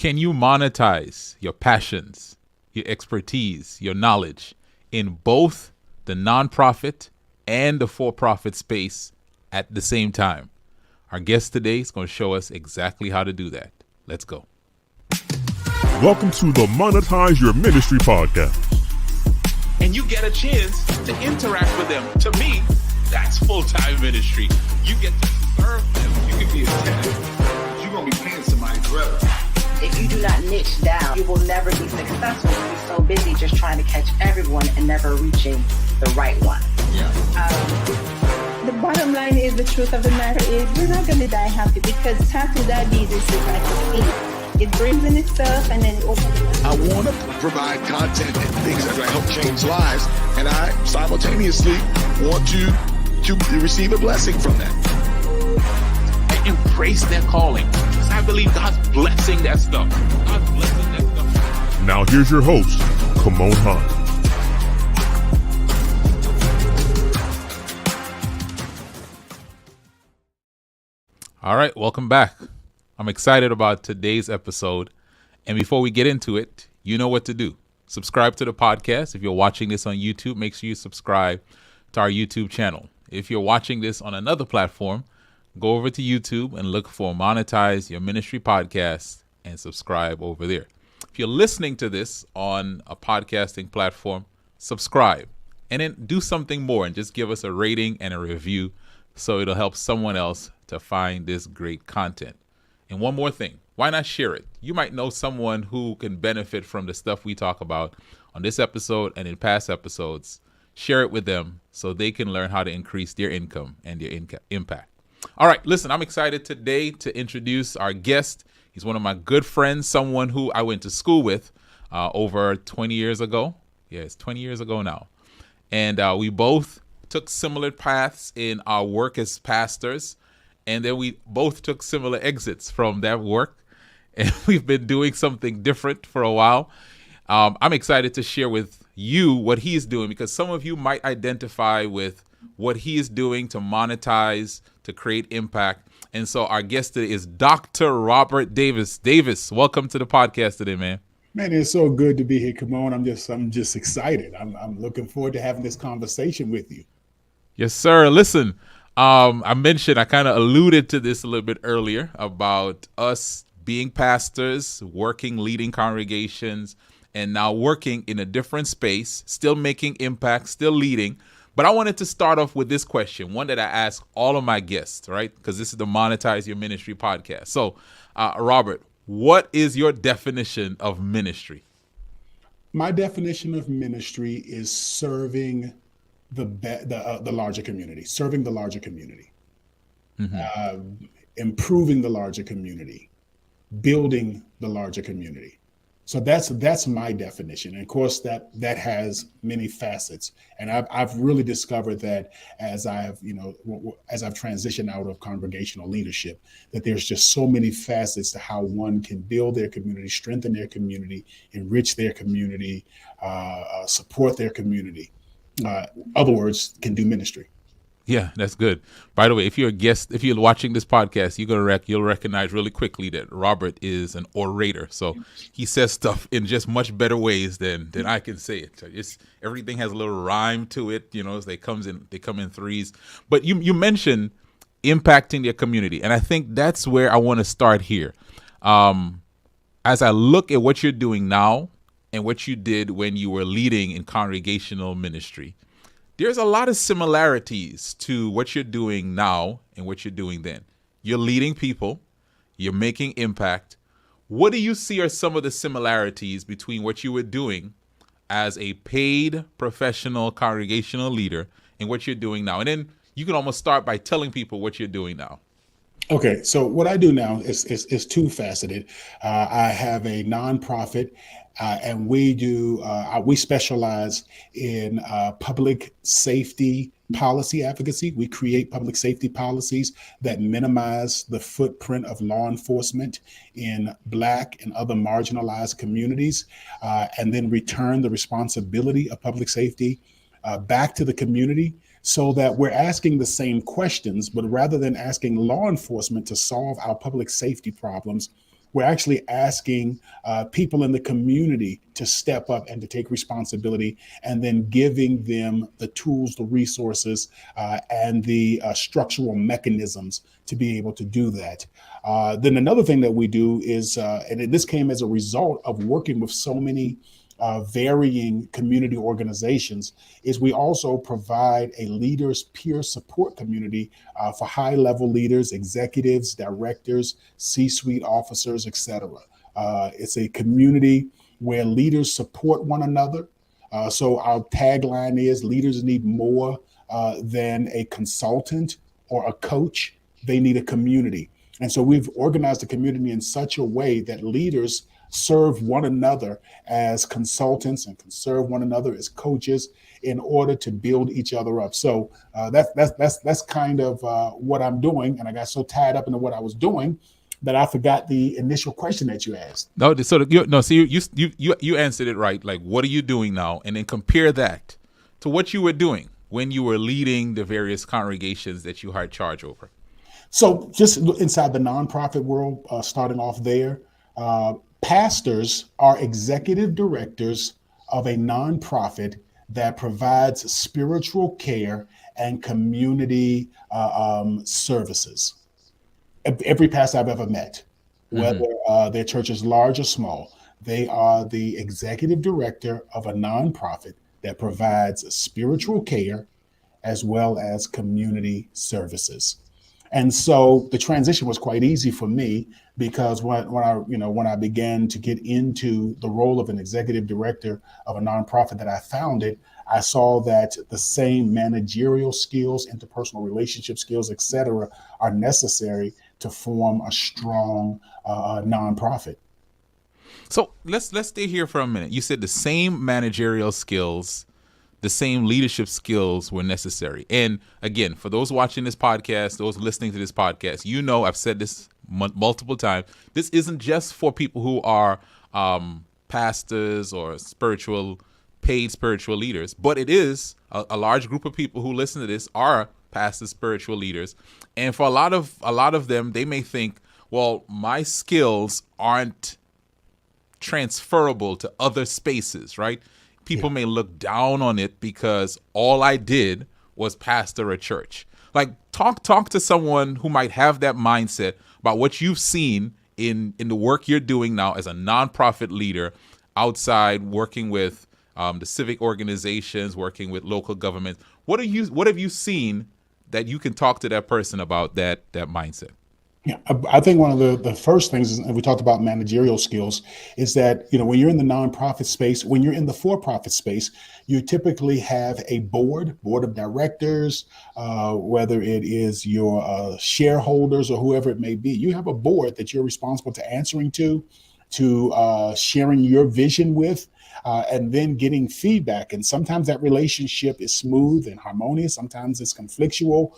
Can you monetize your passions, your expertise, your knowledge in both the nonprofit and the for-profit space at the same time? Our guest today is going to show us exactly how to do that. Let's go. Welcome to the Monetize Your Ministry podcast. And you get a chance to interact with them. To me, that's full-time ministry. You get to serve them. You can be a tenant. You're going to be paying somebody forever. If you do not niche down, you will never be successful. You're so busy just trying to catch everyone and never reaching the right one. Yeah. The bottom line is, the truth of the matter is, we're not going to die happy, because tattoo diabetes is like a seed. It brings in itself and then it opens it up. I want to provide content and things that are going to help change lives, and I simultaneously want you to receive a blessing from that. And embrace their calling. Because I believe God's blessing that stuff. God's blessing that stuff. Now here's your host, Kymone Hinds. All right, welcome back. I'm excited about today's episode. And before we get into it, you know what to do. Subscribe to the podcast. If you're watching this on YouTube, make sure you subscribe to our YouTube channel. If you're watching this on another platform, go over to YouTube and look for Monetize Your Ministry podcast and subscribe over there. If you're listening to this on a podcasting platform, subscribe and then do something more and just give us a rating and a review so it'll help someone else to find this great content. And one more thing, why not share it? You might know someone who can benefit from the stuff we talk about on this episode and in past episodes. Share it with them so they can learn how to increase their income and their impact. All right, listen, I'm excited today to introduce our guest. He's one of my good friends, someone who I went to school with over 20 years ago. Yeah, it's 20 years ago now. And we both took similar paths in our work as pastors. And then we both took similar exits from that work. And we've been doing something different for a while. I'm excited to share with you what he's doing, because some of you might identify with what he is doing to monetize, to create impact. And so our guest today is Dr. Robert Davis. Davis, welcome to the podcast today, man. Man, it's so good to be here, Kymone. I'm just excited. I'm looking forward to having this conversation with you. Yes, sir. Listen, I kind of alluded to this a little bit earlier about us being pastors, working, leading congregations, and now working in a different space, still making impact, still leading. But I wanted to start off with this question, one that I ask all of my guests, right? Because this is the Monetize Your Ministry podcast. So, Robert, what is your definition of ministry? My definition of ministry is serving the larger community, serving the larger community, improving the larger community, building the larger community. So that's my definition. And of course, that has many facets. And I've really discovered that as I've transitioned out of congregational leadership, that there's just so many facets to how one can build their community, strengthen their community, enrich their community, support their community. Other words, can do ministry. Yeah, that's good. By the way, if you're watching this podcast, you'll recognize really quickly that Robert is an orator. So he says stuff in just much better ways than I can say it. So everything has a little rhyme to it, as they come in threes. But you mentioned impacting your community, and I think that's where I want to start here. As I look at what you're doing now and what you did when you were leading in congregational ministry, there's a lot of similarities to what you're doing now and what you're doing then. You're leading people, you're making impact. What do you see are some of the similarities between what you were doing as a paid professional congregational leader and what you're doing now? And then you can almost start by telling people what you're doing now. Okay, so what I do now is two-faceted. I have a nonprofit, and we specialize in public safety policy advocacy. We create public safety policies that minimize the footprint of law enforcement in Black and other marginalized communities, and then return the responsibility of public safety back to the community, so that we're asking the same questions, but rather than asking law enforcement to solve our public safety problems, we're actually asking people in the community to step up and to take responsibility, and then giving them the tools, the resources, and the structural mechanisms to be able to do that. Then another thing that we do is, and this came as a result of working with so many varying community organizations, is we also provide a leaders peer support community for high level leaders, executives, directors, C-suite officers, etc. It's a community where leaders support one another. So our tagline is leaders need more than a consultant or a coach. They need a community. And so we've organized the community in such a way that leaders serve one another as consultants and can serve one another as coaches in order to build each other up. So that's kind of what I'm doing. And I got so tied up into what I was doing that I forgot the initial question that you asked. No, so you answered it right. Like, what are you doing now? And then compare that to what you were doing when you were leading the various congregations that you had charge over. So just inside the nonprofit world, starting off there, pastors are executive directors of a nonprofit that provides spiritual care and community services. Every pastor I've ever met, whether their church is large or small, they are the executive director of a nonprofit that provides spiritual care as well as community services. And so the transition was quite easy for me, because when I began to get into the role of an executive director of a nonprofit that I founded, I saw that the same managerial skills, interpersonal relationship skills, et cetera, are necessary to form a strong nonprofit. So let's stay here for a minute. You said the same managerial skills, the same leadership skills were necessary. And again, for those watching this podcast, those listening to this podcast, I've said this multiple times. This isn't just for people who are pastors or paid spiritual leaders, but it is a large group of people who listen to this are pastors, spiritual leaders. And for a lot of them, they may think, well, my skills aren't transferable to other spaces, right? People may look down on it because all I did was pastor a church. Like, talk to someone who might have that mindset about what you've seen in the work you're doing now as a nonprofit leader outside, working with the civic organizations, working with local governments. What have you seen that you can talk to that person about that mindset? Yeah, I think one of the first things, and we talked about managerial skills, is that, when you're in the nonprofit space, when you're in the for-profit space, you typically have a board of directors, whether it is your shareholders or whoever it may be. You have a board that you're responsible to answering to sharing your vision with, and then getting feedback. And sometimes that relationship is smooth and harmonious. Sometimes it's conflictual.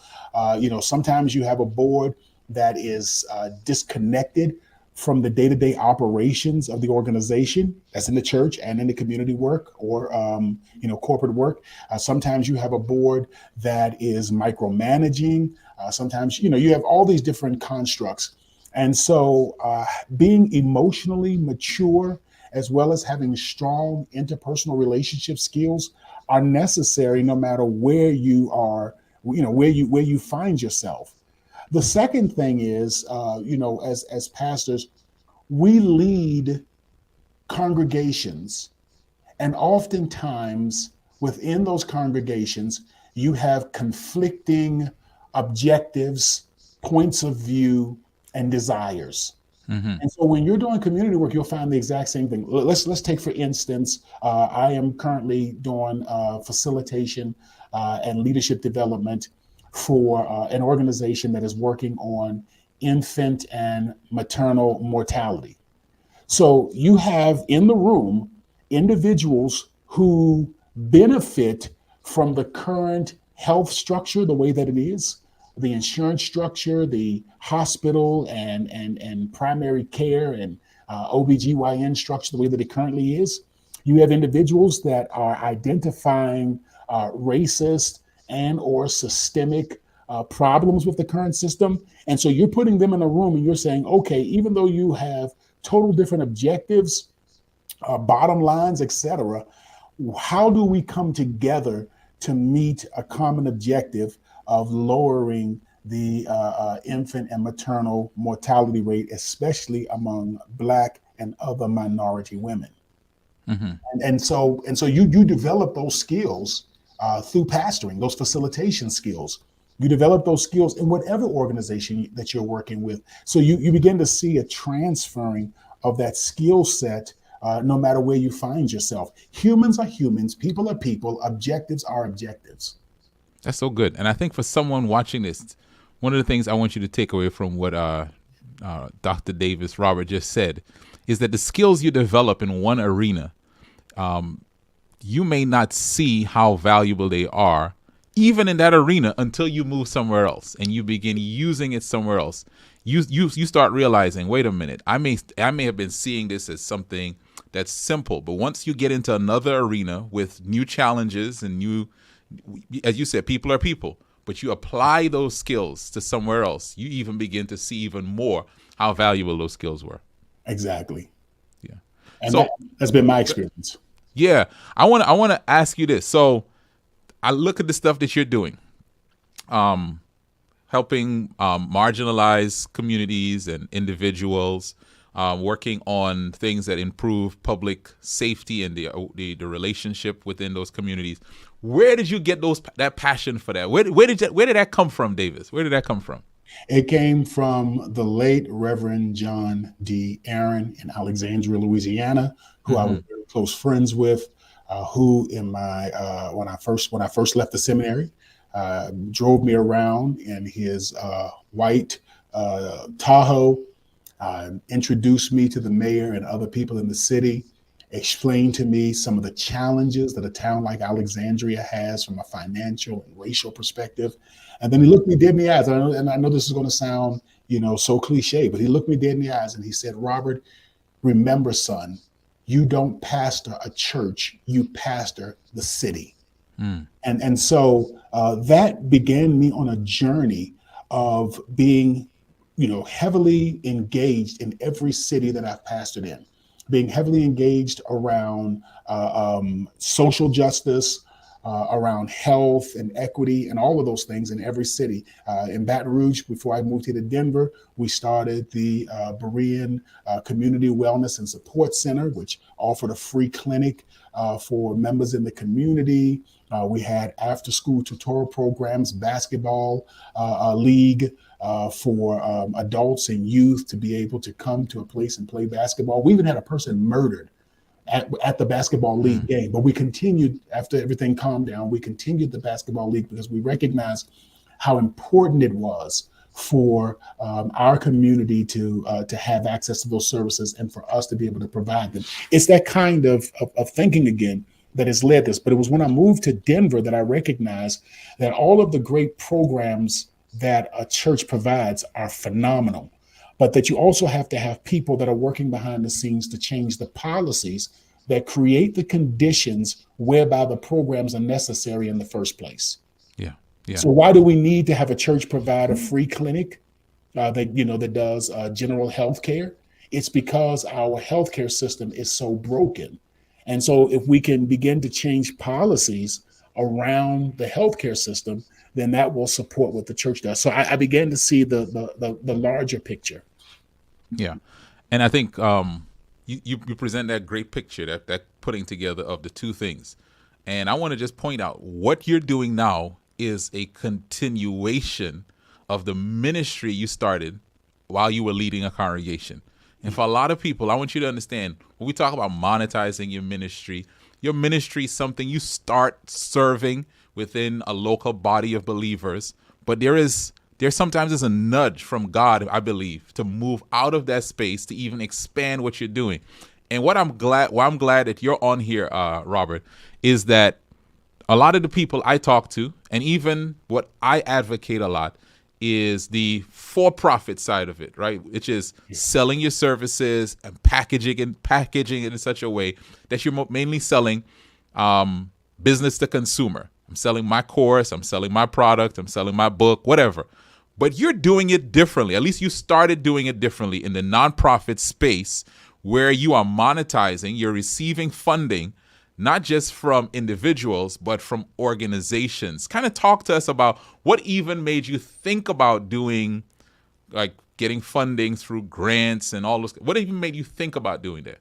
Sometimes you have a board that is disconnected from the day-to-day operations of the organization, that's in the church and in the community work or corporate work. Sometimes you have a board that is micromanaging. Sometimes you have all these different constructs. And so being emotionally mature as well as having strong interpersonal relationship skills are necessary no matter where you are, where you find yourself. The second thing is, as pastors, we lead congregations, and oftentimes within those congregations, you have conflicting objectives, points of view, and desires. Mm-hmm. And so when you're doing community work, you'll find the exact same thing. Let's take, for instance, I am currently doing facilitation and leadership development for an organization that is working on infant and maternal mortality. So you have in the room individuals who benefit from the current health structure, the way that it is, the insurance structure, the hospital and primary care and OBGYN structure, the way that it currently is. You have individuals that are identifying racist and or systemic problems with the current system. And so you're putting them in a room and you're saying, okay, even though you have total different objectives, bottom lines, etc., how do we come together to meet a common objective of lowering the infant and maternal mortality rate, especially among Black and other minority women? And so you develop those skills through pastoring, those facilitation skills. You develop those skills in whatever organization that you're working with. So you begin to see a transferring of that skill set, no matter where you find yourself. Humans are humans, people are people, objectives are objectives. That's so good. And I think for someone watching this, one of the things I want you to take away from what Dr. Davis Robert just said is that the skills you develop in one arena, you may not see how valuable they are, even in that arena, until you move somewhere else and you begin using it somewhere else. You start realizing, wait a minute, I may have been seeing this as something that's simple, but once you get into another arena with new challenges and new, as you said, people are people, but you apply those skills to somewhere else, you even begin to see even more how valuable those skills were. Exactly. Yeah. And so that's been my experience. Yeah. I want to ask you this. So I look at the stuff that you're doing, helping marginalized communities and individuals, working on things that improve public safety and the relationship within those communities. Where did you get that passion for that? Where did that come from, Davis? Where did that come from? It came from the late Reverend John D. Aaron in Alexandria, Louisiana, who I was very close friends with, who in my when I first left the seminary, drove me around in his white Tahoe, introduced me to the mayor and other people in the city, explained to me some of the challenges that a town like Alexandria has from a financial and racial perspective. And then he looked me dead in the eyes. And I know this is going to sound, so cliche, but he looked me dead in the eyes and he said, "Robert, remember, son, you don't pastor a church, you pastor the city." And so that began me on a journey of being, heavily engaged in every city that I've pastored in, being heavily engaged around social justice, around health and equity and all of those things in every city. In Baton Rouge, before I moved here to Denver, we started the Berean Community Wellness and Support Center, which offered a free clinic for members in the community. We had after-school tutorial programs, basketball league for adults and youth to be able to come to a place and play basketball. We even had a person murdered at the basketball league game, but we continued after everything calmed down. We continued the basketball league because we recognized how important it was for our community to have access to those services and for us to be able to provide them. It's that kind of thinking again that has led this. But it was when I moved to Denver that I recognized that all of the great programs that a church provides are phenomenal, but that you also have to have people that are working behind the scenes to change the policies that create the conditions whereby the programs are necessary in the first place. Yeah. So why do we need to have a church provide a free clinic that does general health care? It's because our healthcare system is so broken. And so if we can begin to change policies around the healthcare system, then that will support what the church does. So I began to see the larger picture. Yeah. And I think you present that great picture, that putting together of the two things. And I want to just point out what you're doing now is a continuation of the ministry you started while you were leading a congregation. And for a lot of people, I want you to understand, when we talk about monetizing your ministry is something you start serving within a local body of believers. But there sometimes is a nudge from God, I believe, to move out of that space to even expand what you're doing. And why I'm glad that you're on here, Robert, is that a lot of the people I talk to, and even what I advocate a lot, is the for-profit side of it, right? Which is selling your services and packaging it in such a way that you're mainly selling business to consumer. I'm selling my course, I'm selling my product, I'm selling my book, whatever. But you're doing it differently. At least you started doing it differently in the nonprofit space where you are monetizing, you're receiving funding, not just from individuals, but from organizations. Kind of talk to us about what even made you think about doing, like getting funding through grants and all those. What even made you think about doing that?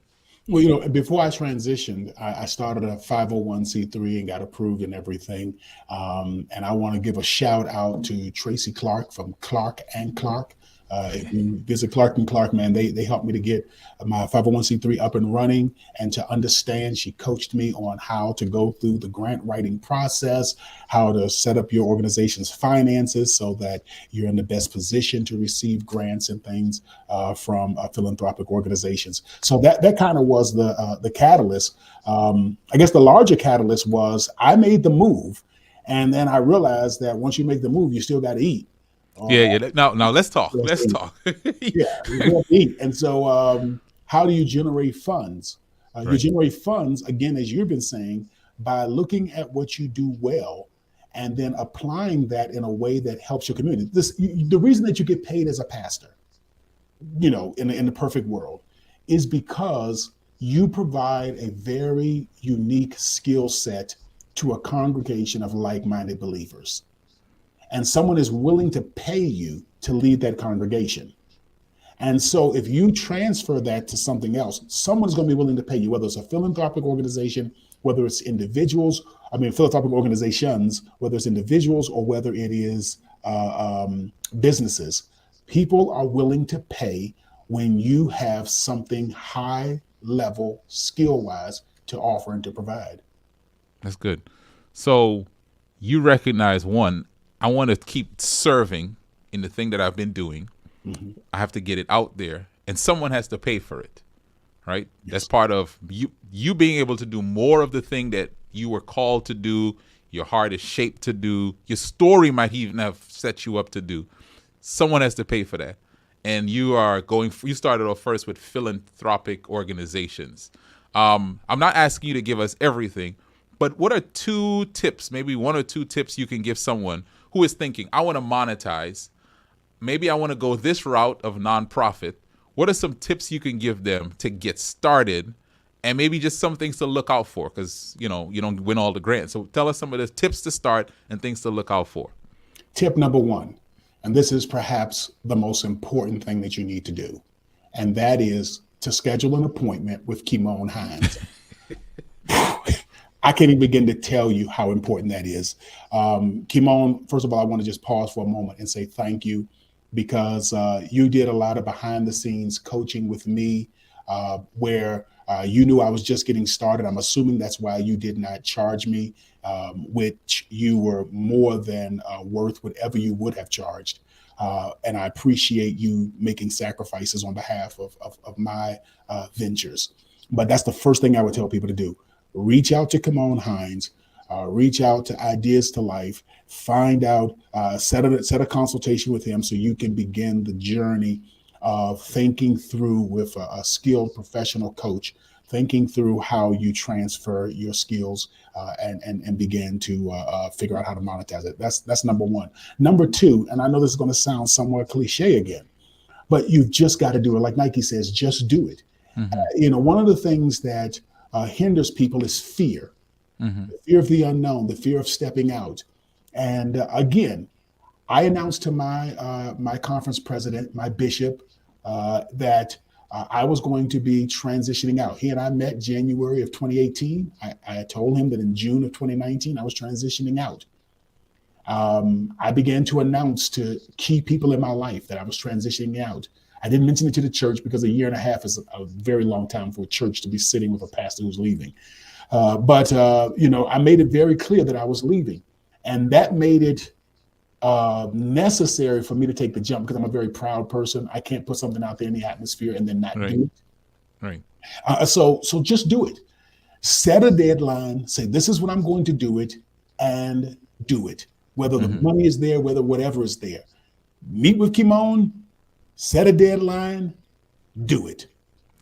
Well, before I transitioned, I started a 501c3 and got approved and everything. And I want to give a shout out to Tracy Clark from Clark and Clark. If you visit Clark and Clark, man, they helped me to get my 501c3 up and running and to understand. She coached me on how to go through the grant writing process, how to set up your organization's finances so that you're in the best position to receive grants and things from philanthropic organizations. So that kind of was the catalyst. I guess the larger catalyst was I made the move, and then I realized that once you make the move, you still got to eat. Yeah. Now let's talk. Let's talk. Yeah, we have to eat. And so how do you generate funds? You Right. generate funds, again, as you've been saying, by looking at what you do well and then applying that in a way that helps your community. The reason that you get paid as a pastor, in the perfect world, is because you provide a very unique skill set to a congregation of like-minded believers. And someone is willing to pay you to lead that congregation. And so if you transfer that to something else, someone's going to be willing to pay you, whether it's a philanthropic organization, whether it's philanthropic organizations, whether it's individuals or whether it is businesses. People are willing to pay when you have something high level skill wise to offer and to provide. That's good. So you recognize, one, I want to keep serving in the thing that I've been doing. Mm-hmm. I have to get it out there, and someone has to pay for it, right? Yes. That's part of you being able to do more of the thing that you were called to do, your heart is shaped to do, your story might even have set you up to do. Someone has to pay for that. And you started off first with philanthropic organizations. I'm not asking you to give us everything, but what are 2 tips, maybe 1 or 2 tips you can give someone who is thinking, I want to monetize, maybe I want to go this route of nonprofit? What are some tips you can give them to get started, and maybe just some things to look out for? Because, you don't win all the grants. So tell us some of the tips to start and things to look out for. Tip number 1, and this is perhaps the most important thing that you need to do, and that is to schedule an appointment with Kymone Hinds. I can't even begin to tell you how important that is. Kymone, first of all, I want to just pause for a moment and say thank you, because you did a lot of behind the scenes coaching with me where you knew I was just getting started. I'm assuming that's why you did not charge me, which you were more than worth whatever you would have charged. And I appreciate you making sacrifices on behalf of my ventures. But that's the first thing I would tell people to do. Reach out to Kymone Hinds, reach out to Ideas to Life, find out, set a consultation with him so you can begin the journey of thinking through with a skilled professional coach, thinking through how you transfer your skills and begin to figure out how to monetize it. That's number 1. Number 2, and I know this is going to sound somewhat cliche again, but you've just got to do it. Like Nike says, just do it. Mm-hmm. One of the things that hinders people is fear, the fear of the unknown, the fear of stepping out. And again, I announced to my conference president, my bishop, that I was going to be transitioning out. He and I met January of 2018. I told him that in June of 2019, I was transitioning out. I began to announce to key people in my life that I was transitioning out. I didn't mention it to the church because 1.5 years is a very long time for a church to be sitting with a pastor who's leaving. But I made it very clear that I was leaving. And that made it necessary for me to take the jump, because I'm a very proud person. I can't put something out there in the atmosphere and then not do it. Right. So just do it. Set a deadline. Say, this is when I'm going to do it, and do it. Whether the money is there, whether whatever is there. Meet with Kymone, set a deadline, do it.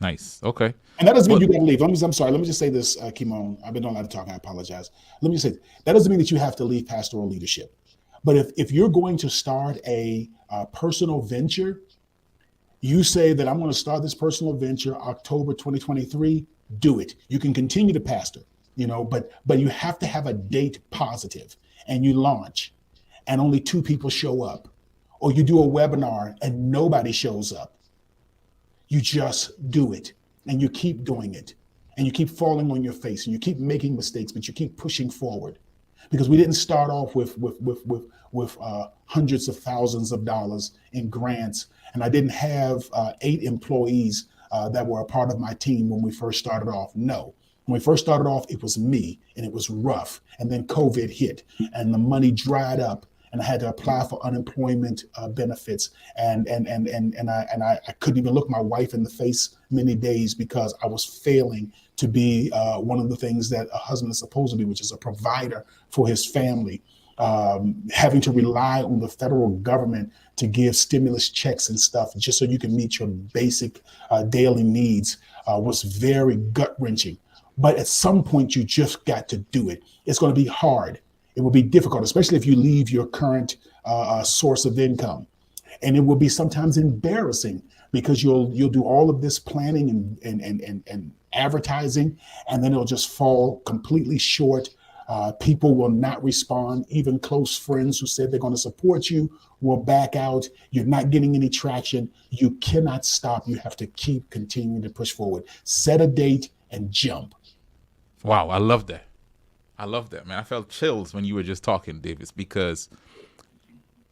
Nice. Okay. And that doesn't mean But you got to leave. I'm sorry. Let me just say this, Kymone. I've been doing a lot of talking. I apologize. Let me just say that doesn't mean that you have to leave pastoral leadership. But if you're going to start a personal venture, you say that I'm going to start this personal venture October 2023. Do it. You can continue to pastor, but you have to have a date positive, and you launch, and only 2 people show up, or you do a webinar and nobody shows up. You just do it, and you keep doing it, and you keep falling on your face, and you keep making mistakes, but you keep pushing forward, because we didn't start off with hundreds of thousands of dollars in grants, and I didn't have 8 employees that were a part of my team when we first started off. No. When we first started off, it was me, and it was rough. And then COVID hit, and the money dried up, and I had to apply for unemployment benefits. And I couldn't even look my wife in the face many days because I was failing to be one of the things that a husband is supposed to be, which is a provider for his family. Having to rely on the federal government to give stimulus checks and stuff just so you can meet your basic daily needs was very gut-wrenching. But at some point, you just got to do it. It's going to be hard. It will be difficult, especially if you leave your current source of income. And it will be sometimes embarrassing because you'll do all of this planning and advertising, and then it'll just fall completely short. People will not respond. Even close friends who said they're going to support you will back out. You're not getting any traction. You cannot stop. You have to keep continuing to push forward. Set a date and jump. wow, I love that. I love that, man. I felt chills when you were just talking, Davis, because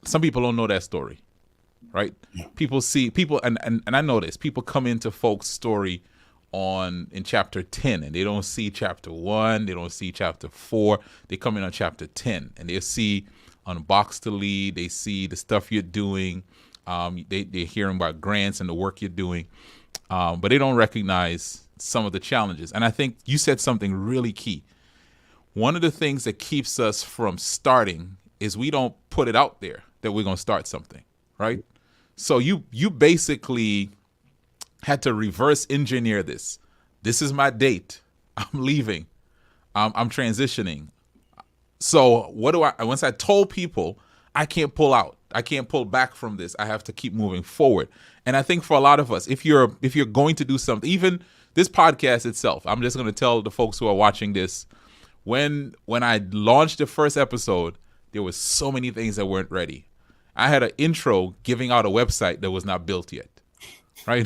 some people don't know that story, right? Yeah. And I know this. People come into folks' story in chapter 10, and they don't see chapter 1, they don't see chapter 4. They come in on chapter 10, and they see Unboxed to Lead. They see the stuff you're doing. They're hearing about grants and the work you're doing, but they don't recognize some of the challenges. And I think you said something really key. One of the things that keeps us from starting is we don't put it out there that we're going to start something, right? So you basically had to reverse engineer this. This is my date. I'm leaving. I'm transitioning. So once I told people I can't pull out, I can't pull back from this, I have to keep moving forward. And I think for a lot of us, if you're going to do something, even this podcast itself, I'm just going to tell the folks who are watching this, when I launched the first episode, there was so many things that weren't ready. I had an intro giving out a website that was not built yet, right?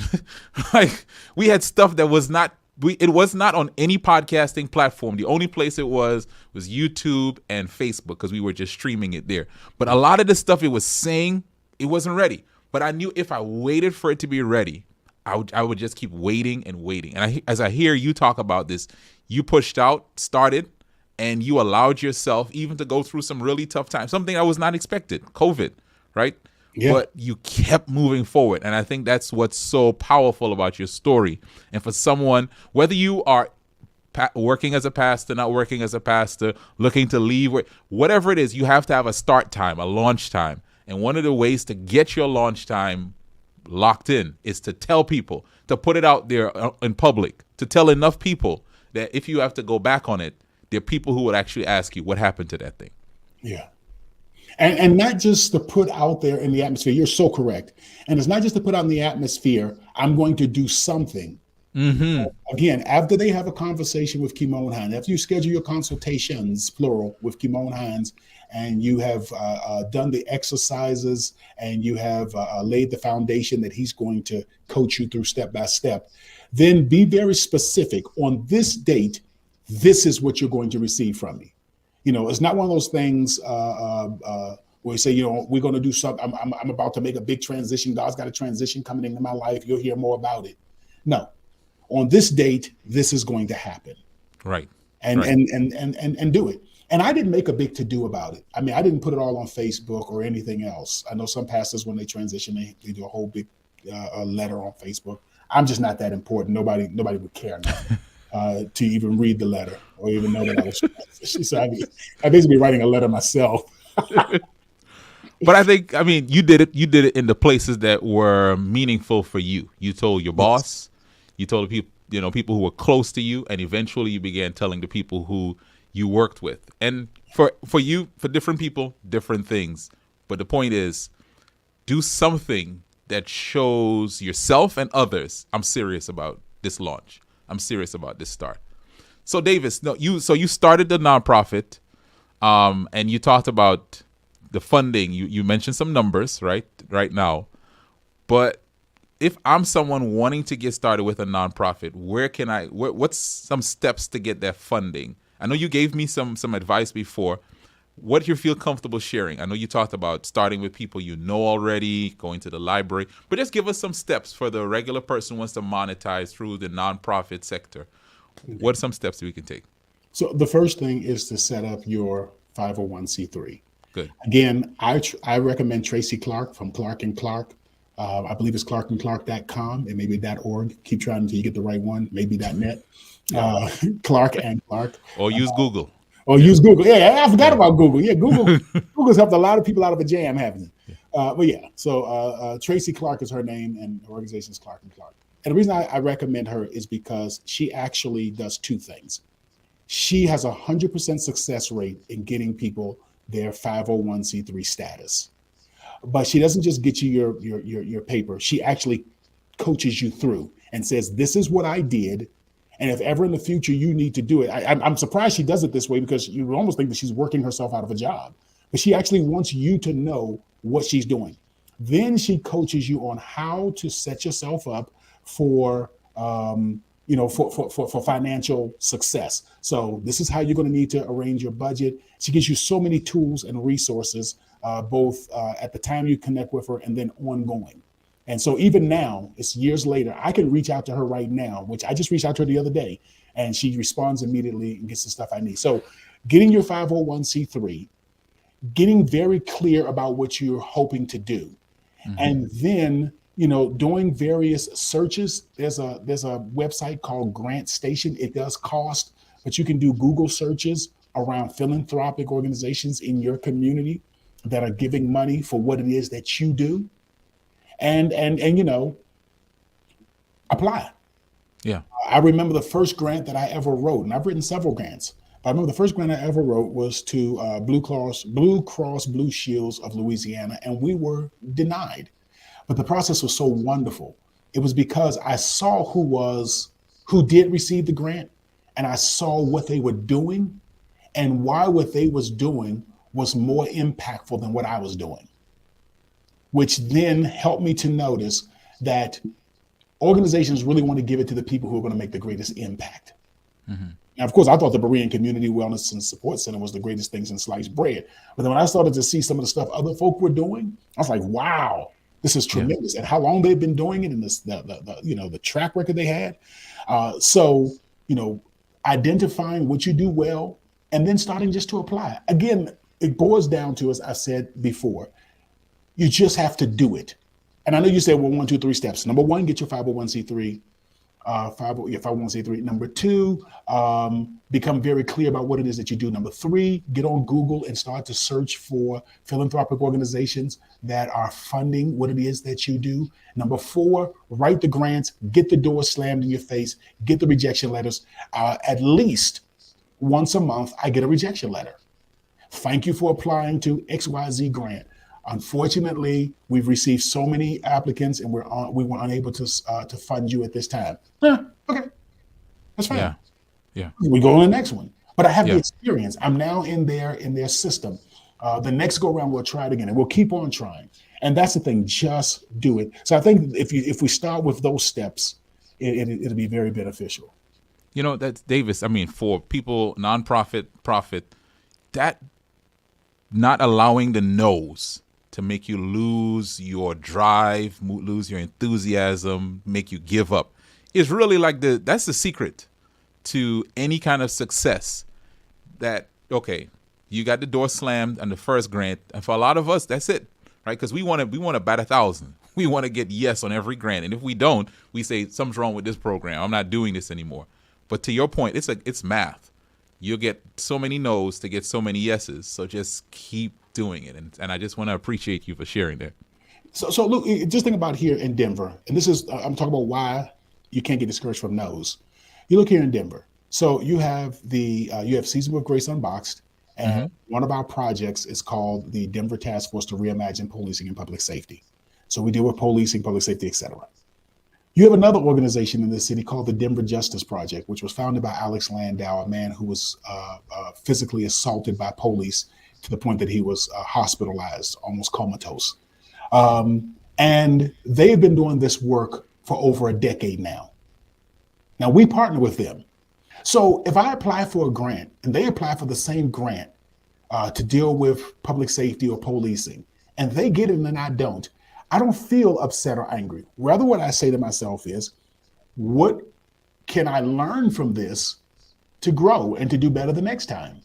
Like we had stuff that was not, it was not on any podcasting platform. The only place it was YouTube and Facebook, because we were just streaming it there. But a lot of the stuff it was saying, it wasn't ready. But I knew if I waited for it to be ready, I would just keep waiting and waiting. And as I hear you talk about this, you pushed out, started, and you allowed yourself even to go through some really tough times, something that was not expected, COVID, right? Yeah. But you kept moving forward. And I think that's what's so powerful about your story. And for someone, whether you are working as a pastor, not working as a pastor, looking to leave, whatever it is, you have to have a start time, a launch time. And one of the ways to get your launch time locked in is to tell people, to put it out there in public, to tell enough people that if you have to go back on it, there are people who would actually ask you what happened to that thing. Yeah. And not just to put out there in the atmosphere. You're so correct. And it's not just to put out in the atmosphere, I'm going to do something. Mm-hmm. Again, after they have a conversation with Kymone Hinds, after you schedule your consultations, plural, with Kymone Hinds, and you have done the exercises and you have laid the foundation that he's going to coach you through step by step, then be very specific. On this date, this is what you're going to receive from me. You know, it's not one of those things where you say, we're going to do something. I'm about to make a big transition. God's got a transition coming into my life. You'll hear more about it. No, on this date, this is going to happen. Right. And do it. And I didn't make a big to-do about it. I mean, I didn't put it all on Facebook or anything else. I know some pastors, when they transition, they do a whole big letter on Facebook. I'm just not that important. Nobody would care now to even read the letter or even know that I was transitioning. So I basically writing a letter myself. But I think, you did it in the places that were meaningful for you. You told your boss, You told the people, people who were close to you, and eventually you began telling the people who you worked with. And for different people, different things. But the point is, do something that shows yourself and others, I'm serious about this launch. I'm serious about this start. So Davis, you started the nonprofit, and you talked about the funding. You mentioned some numbers right now, but if I'm someone wanting to get started with a nonprofit, what's some steps to get that funding? I know you gave me some advice before. What do you feel comfortable sharing? I know you talked about starting with people you know already, going to the library, but just give us some steps for the regular person who wants to monetize through the nonprofit sector. What are some steps that we can take? So the first thing is to set up your 501c3. Good. Again, I recommend Tracy Clark from Clark and Clark. I believe it's clarkandclark.com and maybe .org. Keep trying until you get the right one, maybe .net. Clark and Clark. Or use Google. Or use Google. Yeah, I forgot about Google. Yeah, Google's helped a lot of people out of a jam, haven't it? But yeah, so Tracy Clark is her name, and the organization is Clark and Clark. And the reason I recommend her is because she actually does two things. She has 100% success rate in getting people their 501c3 status. But she doesn't just get you your paper. She actually coaches you through and says, this is what I did. And if ever in the future you need to do it, I'm surprised she does it this way, because you would almost think that she's working herself out of a job. But she actually wants you to know what she's doing. Then she coaches you on how to set yourself up for for financial success. So this is how you're going to need to arrange your budget. She gives you so many tools and resources, both at the time you connect with her and then ongoing. And so even now, it's years later, I can reach out to her right now, which I just reached out to her the other day, and she responds immediately and gets the stuff I need. So getting your 501c3, getting very clear about what you're hoping to do, and then doing various searches. There's a website called Grant Station. It does cost, but you can do Google searches around philanthropic organizations in your community that are giving money for what it is that you do, and apply. Yeah. I remember the first grant that I ever wrote, and I've written several grants, but I remember the first grant I ever wrote was to Blue Cross Blue Shields of Louisiana, and we were denied. But the process was so wonderful. It was because I saw who did receive the grant, and I saw what they were doing, and why what they was doing was more impactful than what I was doing, which then helped me to notice that organizations really want to give it to the people who are going to make the greatest impact. Now, of course, I thought the Berean Community Wellness and Support Center was the greatest things in sliced bread. But then when I started to see some of the stuff other folk were doing, I was like, wow, this is tremendous. Yeah. And how long they've been doing it, and the track record they had. So identifying what you do well and then starting just to apply. Again, it boils down to, as I said before, you just have to do it. And I know you said, well, 1, 2, 3 steps. Number 1, get your 501c3. 501c3. Number 2, become very clear about what it is that you do. Number 3, get on Google and start to search for philanthropic organizations that are funding what it is that you do. Number 4, write the grants, get the door slammed in your face, get the rejection letters. At least once a month, I get a rejection letter. Thank you for applying to XYZ grant. Unfortunately, we've received so many applicants, and we were unable to fund you at this time. Okay, that's fine. Yeah. We go on the next one. But I have the experience. I'm now in their system. The next go around, we'll try it again, and we'll keep on trying. And that's the thing. Just do it. So I think if we start with those steps, it'll be very beneficial. That's Davis. I mean, for people, nonprofit, profit, that not allowing the no's to make you lose your drive, lose your enthusiasm, make you give up, is really like that's the secret to any kind of success. That, okay, you got the door slammed on the first grant, and for a lot of us, that's it, right? Because we want to bat 1,000. We want to get yes on every grant, and if we don't, we say something's wrong with this program. I'm not doing this anymore. But to your point, it's math. You'll get so many no's to get so many yeses. So just keep doing it. And I just want to appreciate you for sharing that. So look, just think about here in Denver, and this is, I'm talking about why you can't get discouraged from no's. You look here in Denver. So you have you have Season with Grace Unboxed, and one of our projects is called the Denver Task Force to Reimagine Policing and Public Safety. So we deal with policing, public safety, etc. You have another organization in the city called the Denver Justice Project, which was founded by Alex Landau, a man who was physically assaulted by police to the point that he was hospitalized, almost comatose. And they've been doing this work for over a decade now. Now, we partner with them. So if I apply for a grant and they apply for the same grant to deal with public safety or policing, and they get it and I don't feel upset or angry. Rather, what I say to myself is, what can I learn from this to grow and to do better the next time?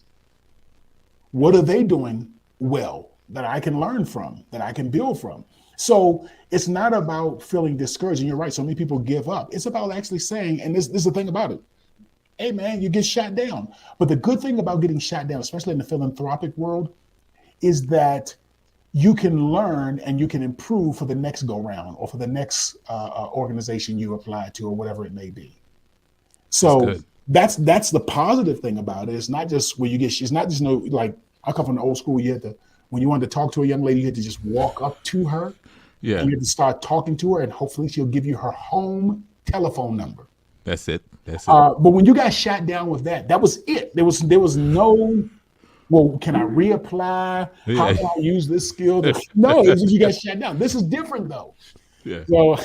What are they doing well that I can learn from, that I can build from? So it's not about feeling discouraged. And you're right, so many people give up. It's about actually saying, and this is the thing about it, hey man, you get shot down. But the good thing about getting shot down, especially in the philanthropic world, is that you can learn and you can improve for the next go round or for the next organization you apply to or whatever it may be. So that's the positive thing about it. It's not just where you get, it's not just like I come from the old school. You had to, when you wanted to talk to a young lady, you had to just walk up to her. Yeah. And you had to start talking to her and hopefully she'll give you her home telephone number. That's it. That's it. But when you got shot down with that was it. There was no, well, can I reapply? How can I use this skill? No, it's just you got shut down. This is different though. Yeah. So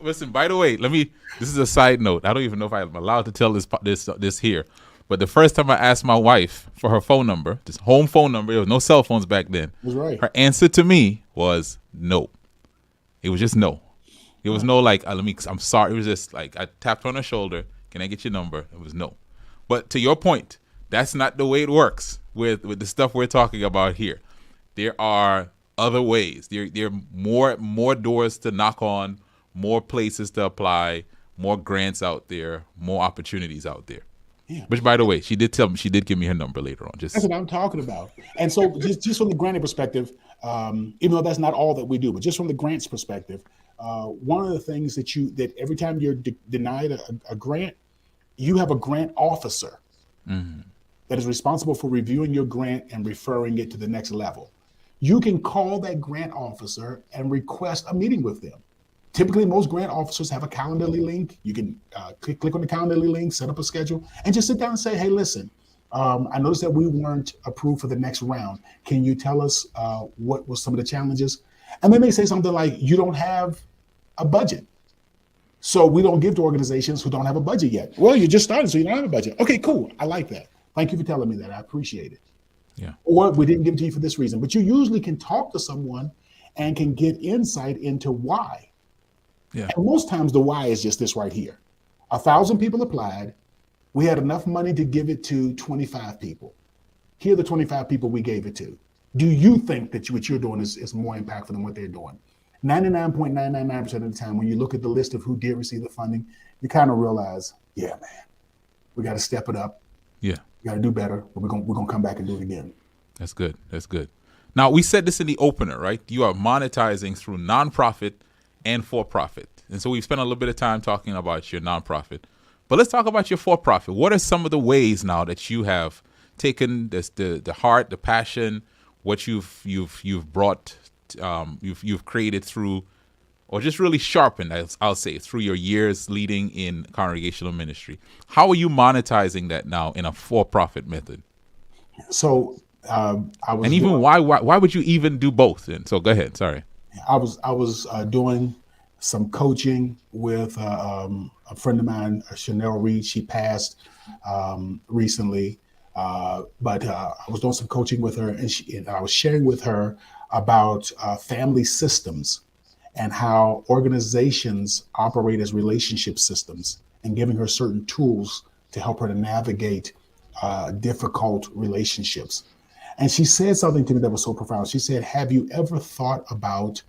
listen, by the way, this is a side note. I don't even know if I'm allowed to tell this here. But the first time I asked my wife for her phone number, this home phone number, there was no cell phones back then. That's right. Her answer to me was no. It was just no. It was no like, I'm sorry. It was just like, I tapped on her shoulder. Can I get your number? It was no. But to your point, that's not the way it works with the stuff we're talking about here. There are other ways. There are more doors to knock on, more places to apply, more grants out there, more opportunities out there. Yeah. Which, by the way, she did give me her number later on. That's what I'm talking about. And so just from the granting perspective, even though that's not all that we do, but just from the grants perspective, one of the things that every time you're denied a grant, you have a grant officer that is responsible for reviewing your grant and referring it to the next level. You can call that grant officer and request a meeting with them. Typically, most grant officers have a Calendly link. You can click on the Calendly link, set up a schedule, and just sit down and say, hey, listen, I noticed that we weren't approved for the next round. Can you tell us what was some of the challenges? And they may say something like, you don't have a budget. So we don't give to organizations who don't have a budget yet. Well, you just started, so you don't have a budget. Okay, cool. I like that. Thank you for telling me that. I appreciate it. Yeah. Or we didn't give it to you for this reason. But you usually can talk to someone and can get insight into why. Yeah. And most times the why is just this right here. 1,000 people applied. We had enough money to give it to 25 people. Here are the 25 people we gave it to. Do you think that what you're doing is more impactful than what they're doing? 99.999% of the time, when you look at the list of who did receive the funding, you kind of realize, yeah, man, we got to step it up. Yeah. We got to do better. But we're gonna come back and do it again. That's good. That's good. Now, we said this in the opener, right? You are monetizing through nonprofit and for-profit. And so we've spent a little bit of time talking about your nonprofit. But let's talk about your for-profit. What are some of the ways now that you have taken this, the heart, the passion, what you've brought, you've created through, or just really sharpened, I'll say, through your years leading in congregational ministry? How are you monetizing that now in a for-profit method? So why would you even do both? And so go ahead. Sorry. I was doing some coaching with a friend of mine, Chanel Reed. She passed recently, but I was doing some coaching with her, and I was sharing with her about family systems and how organizations operate as relationship systems, and giving her certain tools to help her to navigate difficult relationships. And she said something to me that was so profound. She said, have you ever thought about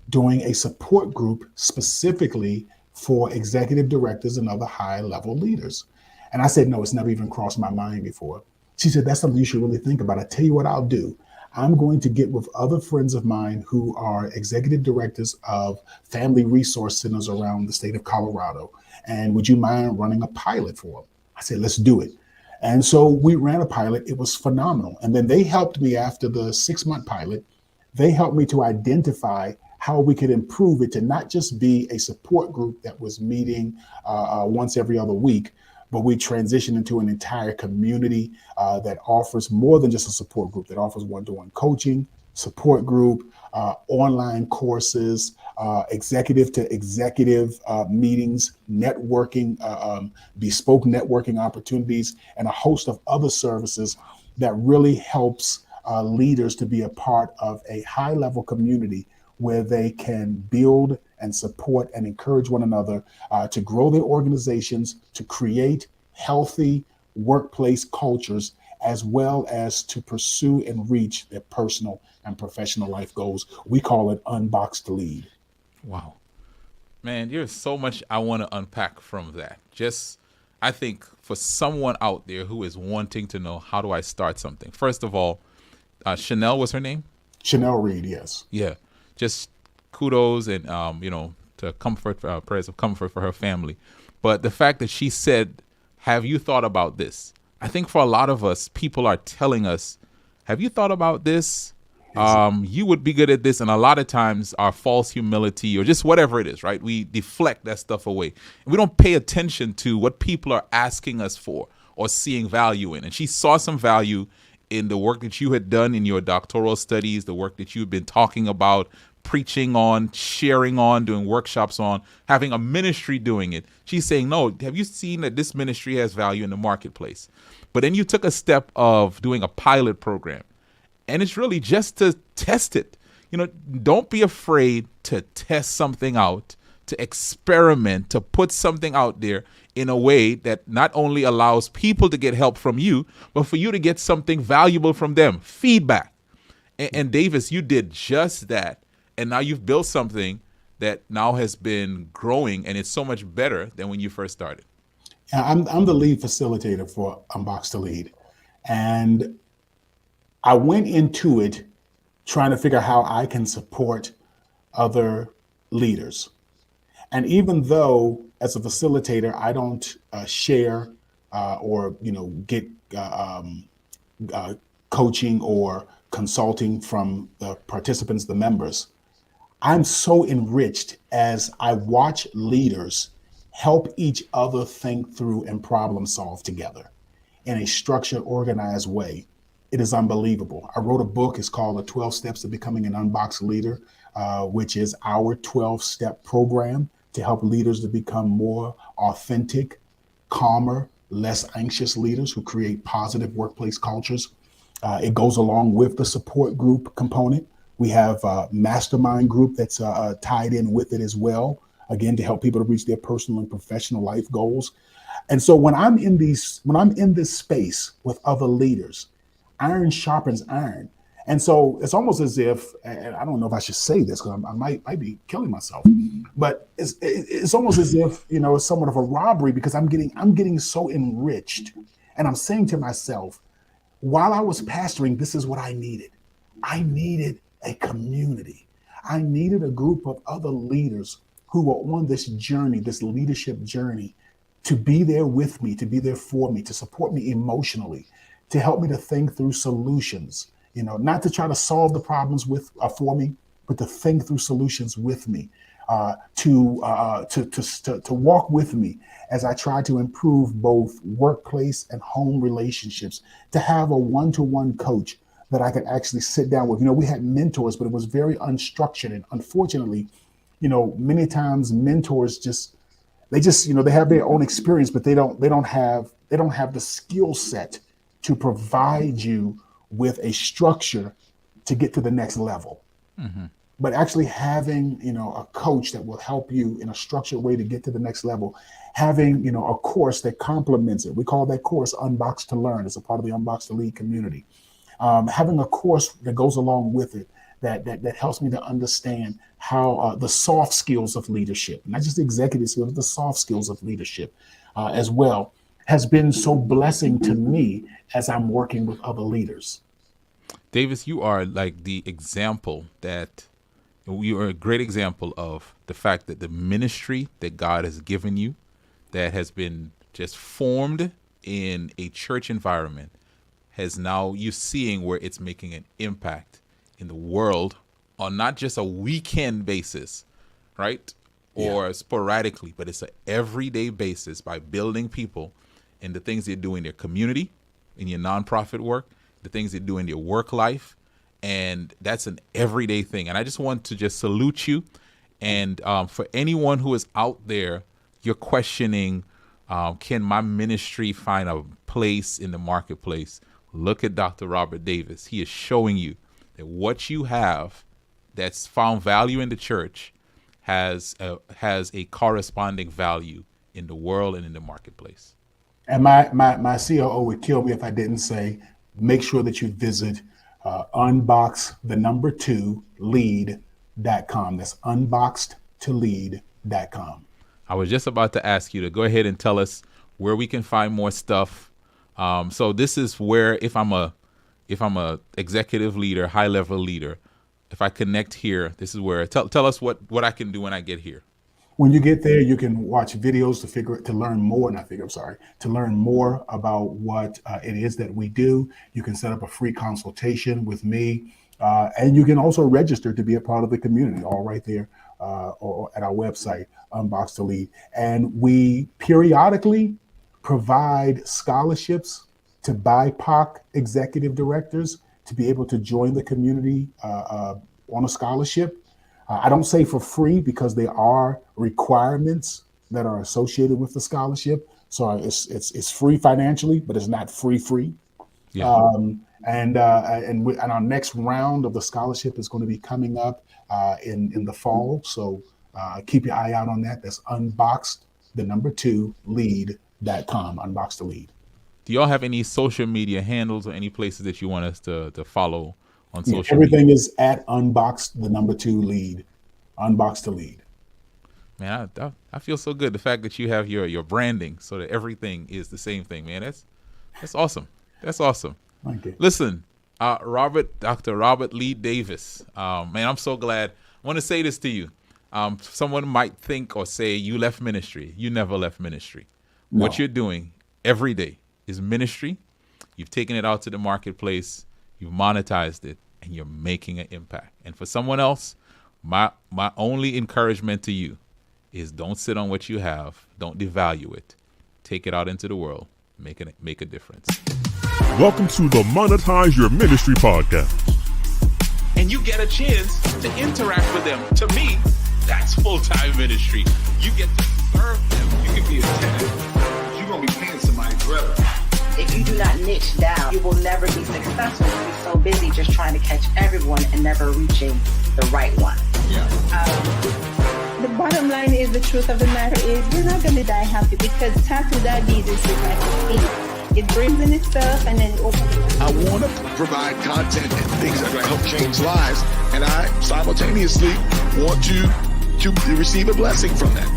doing a support group specifically for executive directors and other high-level leaders? And I said, no, it's never even crossed my mind before. She said, that's something you should really think about. I tell you what I'll do. I'm going to get with other friends of mine who are executive directors of family resource centers around the state of Colorado. And would you mind running a pilot for them? I said, let's do it. And so we ran a pilot. It was phenomenal. And then they helped me after the 6-month pilot. They helped me to identify how we could improve it to not just be a support group that was meeting once every other week, but we transitioned into an entire community that offers more than just a support group, that offers one-to-one coaching, support group, online courses, executive to executive meetings, networking, bespoke networking opportunities, and a host of other services that really helps leaders to be a part of a high-level community where they can build and support and encourage one another to grow their organizations, to create healthy workplace cultures, as well as to pursue and reach their personal and professional life goals. We call it Unboxed to Lead. Wow. Man, there's so much I want to unpack from that. Just, I think for someone out there who is wanting to know, how do I start something? First of all, Chanel was her name? Chanel Reed, yes. Yeah. Just kudos and, to comfort, prayers of comfort for her family. But the fact that she said, have you thought about this? I think for a lot of us, people are telling us, have you thought about this? You would be good at this. And a lot of times our false humility or just whatever it is, right? We deflect that stuff away. And we don't pay attention to what people are asking us for or seeing value in. And she saw some value in the work that you had done in your doctoral studies, the work that you've been talking about, preaching on, sharing on, doing workshops on, having a ministry doing it. She's saying, no, have you seen that this ministry has value in the marketplace? But then you took a step of doing a pilot program. And it's really just to test it. Don't be afraid to test something out, to experiment, to put something out there in a way that not only allows people to get help from you, but for you to get something valuable from them, feedback. And Davis, you did just that. And now you've built something that now has been growing, and it's so much better than when you first started. I'm the lead facilitator for Unboxed to Lead. And I went into it trying to figure out how I can support other leaders. And even though as a facilitator, I don't share or get coaching or consulting from the participants, the members, I'm so enriched as I watch leaders help each other think through and problem solve together in a structured, organized way. It is unbelievable. I wrote a book. It's called The 12 Steps to Becoming an Unboxed Leader, which is our 12-step program to help leaders to become more authentic, calmer, less anxious leaders who create positive workplace cultures. It goes along with the support group component. We have a mastermind group that's tied in with it as well, again, to help people to reach their personal and professional life goals. And so when I'm in this space with other leaders, iron sharpens iron. And so it's almost as if, and I don't know if I should say this because I might be killing myself, but it's almost as if, it's somewhat of a robbery because I'm getting so enriched. And I'm saying to myself, while I was pastoring, this is what I needed. I needed a community. I needed a group of other leaders who were on this journey, this leadership journey, to be there with me, to be there for me, to support me emotionally, to help me to think through solutions, not to try to solve the problems for me, but to think through solutions with me, to walk with me as I try to improve both workplace and home relationships, to have a one-to-one coach that I could actually sit down with. We had mentors, but it was very unstructured. And unfortunately, many times mentors they have their own experience, but they don't have the skill set to provide you with a structure to get to the next level. Mm-hmm. But actually having, a coach that will help you in a structured way to get to the next level, having, a course that complements it. We call that course Unboxed to Learn. It's a part of the Unboxed to Lead community. Having a course that goes along with it that helps me to understand how the soft skills of leadership, not just executive skills, but the soft skills of leadership as well, has been so blessing to me as I'm working with other leaders. Davis, you are like the example that you are a great example of the fact that the ministry that God has given you, that has been just formed in a church environment, has now you seeing where it's making an impact in the world on not just a weekend basis, right? Or sporadically, but it's an everyday basis by building people and the things they do in their community, in your nonprofit work, the things they do in your work life. And that's an everyday thing. And I just want to just salute you. And for anyone who is out there, you're questioning, can my ministry find a place in the marketplace? Look at Dr. Robert Davis. He is showing you that what you have that's found value in the church has a corresponding value in the world and in the marketplace. And my COO would kill me if I didn't say, make sure that you visit unboxed2lead.com. That's unboxed2lead.com. I was just about to ask you to go ahead and tell us where we can find more stuff. So this is where if I'm a executive leader, high level leader, if I connect here, this is where tell us what I can do when I get here. When you get there, you can watch videos to learn more about what it is that we do. You can set up a free consultation with me, and you can also register to be a part of the community, all right there or at our website, Unboxed to Lead. And we periodically provide scholarships to BIPOC executive directors to be able to join the community on a scholarship. I don't say for free because there are requirements that are associated with the scholarship. So it's free financially, but it's not free. Yeah. And our next round of the scholarship is going to be coming up in the fall. So keep your eye out on that. That's unboxed2lead.com. Unboxed to Lead. Do y'all have any social media handles or any places that you want us to follow on social everything media? Is at Unboxed2Lead. Unboxed to Lead. Man, I feel so good. The fact that you have your branding so that everything is the same thing, man. That's awesome. That's awesome. Thank you. Listen, Dr. Robert Lee Davis, man, I'm so glad. I want to say this to you. Someone might think or say you left ministry. You never left ministry. No. What you're doing every day is ministry. You've taken it out to the marketplace. You've monetized it, and you're making an impact. And for someone else, my only encouragement to you is don't sit on what you have. Don't devalue it. Take it out into the world. Make a difference. Welcome to the Monetize Your Ministry podcast. And you get a chance to interact with them. To me, that's full-time ministry. You get to serve them. You can be a tenant. You're going to be paying somebody forever. If you do not niche down, you will never be successful. You'll be so busy just trying to catch everyone and never reaching the right one. Yeah. The bottom line is, the truth of the matter is, you're not going to die happy because tattoo diabetes is like a feed. It brings in itself and then it opens it. I want to provide content and things that are going to help change lives, and I simultaneously want you to receive a blessing from that.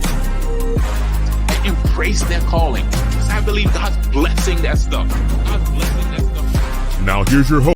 And embrace their calling. Because I believe God's blessing that stuff. God's blessing that stuff. Now here's your host.